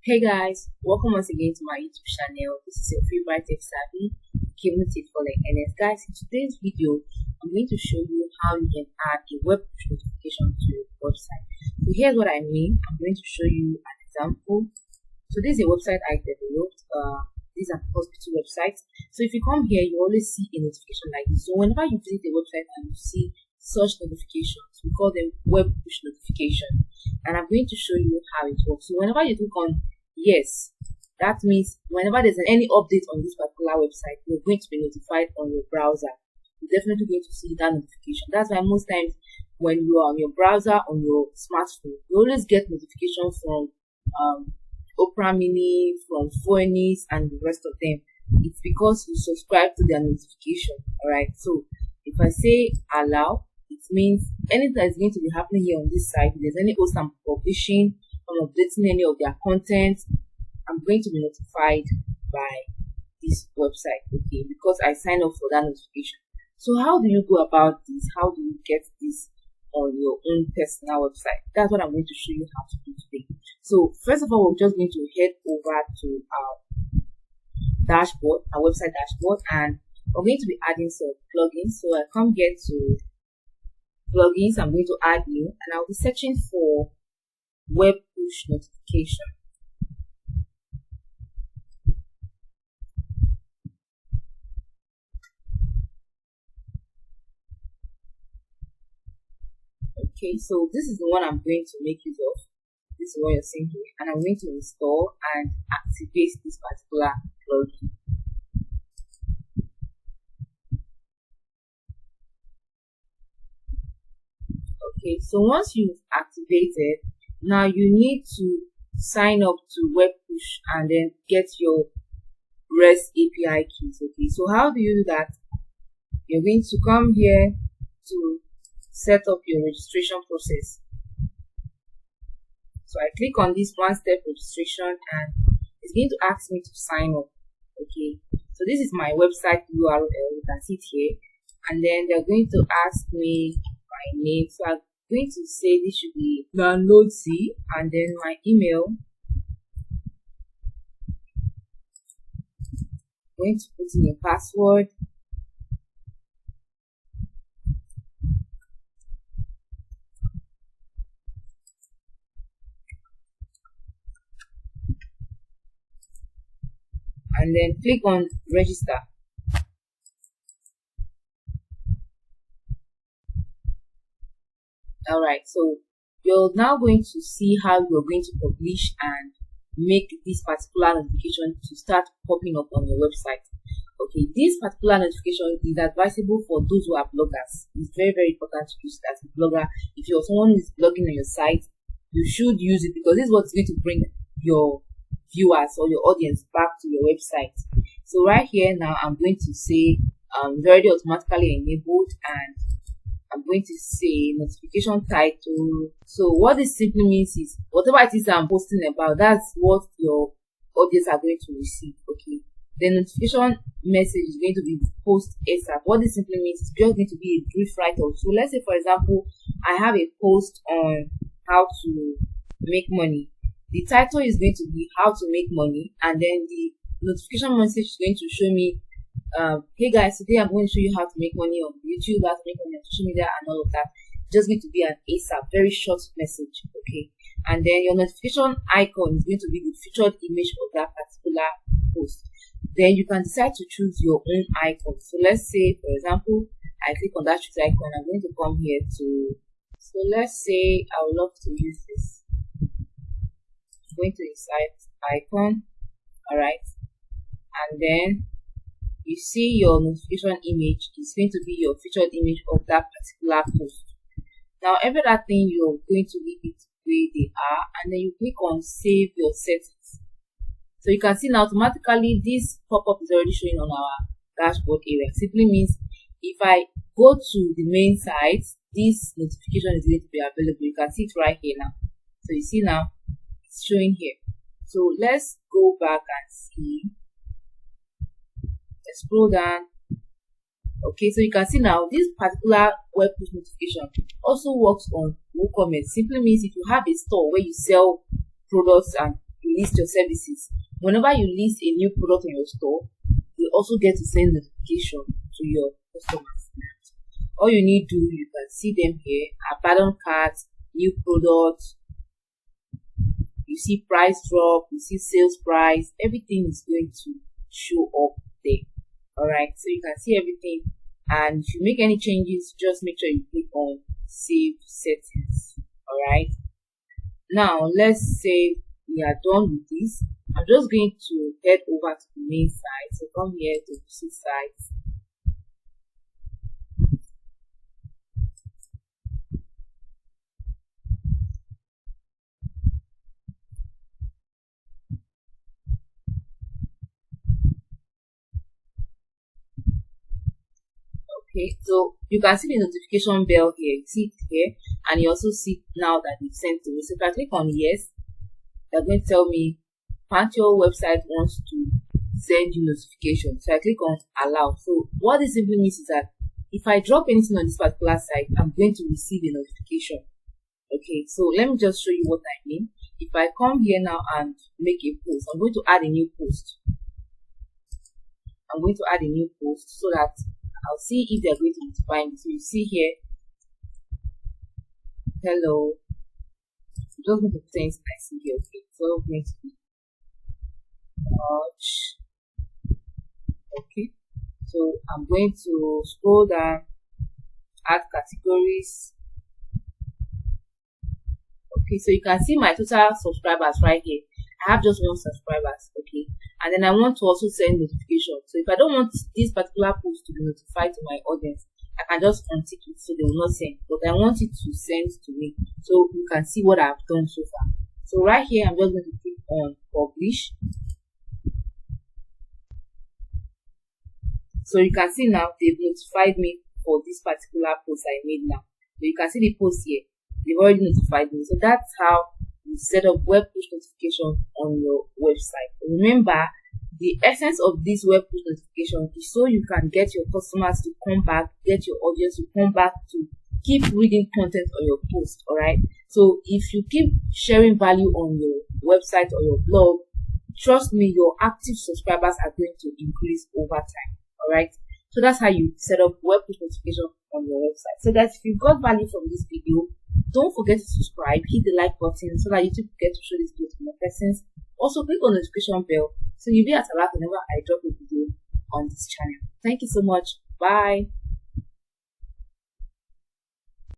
Hey guys, welcome once again to my YouTube channel. This is your favorite tech savvy, Kevin for like NS. Guys, in today's video, I'm going to show you how you can add a web push notification to your website. So here's what I mean. I'm going to show you an example. So this is a website I developed. These are hospital websites. So if you come here, you always see a notification like this. So whenever you visit a website and you see such notifications, we call them web push notification. And I'm going to show you how it works. So whenever you click on yes, that means whenever there's any update on this particular website, you're going to be notified on your browser. You're definitely going to see that notification. That's why most times when you are on your browser on your smartphone, you always get notifications from Opera Mini, from Phoenix, and the rest of them. It's because you subscribe to their notification. Alright, so if I say allow, it means anything that is going to be happening here on this site, if there's any post I'm publishing, I'm updating any of their content, I'm going to be notified by this website, okay, because I signed up for that notification. So how do you go about this? How do you get this on your own personal website? That's what I'm going to show you how to do today. So first of all, we're just going to head over to our dashboard, our website dashboard, and we're going to be adding some plugins. So I come here to plugins, I'm going to add new, and I'll be searching for web push notification. Okay, so this is the one I'm going to make use of. This is what you're seeing here, and I'm going to install and activate this particular plugin. Okay, so once you've activated, now you need to sign up to web push and then get your REST API keys. Okay, so how do you do that? You're going to come here to set up your registration process. So I click on this one-step registration and it's going to ask me to sign up. Okay, so this is my website URL, you can see it here, and then they're going to ask me my name. So I'm going to say this should be downloadsy, and then my email. I'm going to put in a password. And then click on register. Alright, so you're now going to see how you're going to publish and make this particular notification to start popping up on your website. Okay, this particular notification is advisable for those who are bloggers. It's very, very important to use it as a blogger. If you're someone who is blogging on your site, you should use it because this is what's going to bring your viewers or your audience back to your website. So right here now, I'm going to say it's already automatically enabled, and I'm going to say notification title. So what this simply means is whatever it is I'm posting about, that's what your audience are going to receive. Okay, the notification message is going to be post ASAP. What this simply means is just going to be a brief write-up. So let's say, for example, I have a post on how to make money. The title is going to be how to make money, and then the notification message is going to show me hey guys, today I'm going to show you how to make money on YouTube, how to make money on social media, and all of that. Just going to be an ASAP, very short message. Okay, and then your notification icon is going to be the featured image of that particular post. Then you can decide to choose your own icon. So let's say, for example, I click on that choose icon. I'm going to come here to, so let's say I would love to use this. I'm going to insert icon. Alright, and then you see your notification image is going to be your featured image of that particular post. Now every other thing you're going to leave it where they are, and then you click on save your settings. So you can see now automatically this pop-up is already showing on our dashboard area. Simply means if I go to the main site, this notification is going to be available. You can see it right here now. So you see now it's showing here. So let's go back and see. Scroll down. Okay, so you can see now this particular web push notification also works on WooCommerce. Simply means if you have a store where you sell products and list your services. Whenever you list a new product in your store, you also get to send notification to your customers. All you need to do, you can see them here: abandoned carts, new products. You see price drop, you see sales price. Everything is going to show up there. All right, so you can see everything. And if you make any changes, just make sure you click on save settings. All right, now let's say we are done with this. I'm just going to head over to the main site. So come here to see sites. Okay, so you can see the notification bell here. You see it here, and you also see now that it's sent to me. So if I click on yes, they're going to tell me your website wants to send you notification. So I click on allow. So what this simply means is that if I drop anything on this particular site, I'm going to receive a notification. Okay, so let me just show you what I mean. If I come here now and make a post, I'm going to add a new post. I'm going to add a new post so that I'll see if they're going to notify me. So you see here, hello. I'm just going to put things nicely here. Okay, so I'm going to be much. Okay, so I'm going to scroll down, add categories. Okay, so you can see my total subscribers right here. I have just 1 subscribers. Okay, and then I want to also send notification. So if I don't want this particular post to be notified to my audience, I can just untick it so they will not send, but I want it to send to me so you can see what I've done so far. So right here, I'm just going to click on publish. So you can see now they've notified me for this particular post I made now. So you can see the post here. They've already notified me. So that's how you set up web push notification on your website. Remember, the essence of this web push notification is so you can get your customers to come back, get your audience to come back to keep reading content on your post. All right. So if you keep sharing value on your website or your blog, trust me, your active subscribers are going to increase over time. All right. So that's how you set up web push notification on your website. So that if you got value from this video, don't forget to subscribe, hit the like button so that YouTube will get to show this video to more persons. Also, click on the notification bell so you'll be at alert whenever I drop a video on this channel. Thank you so much. Bye.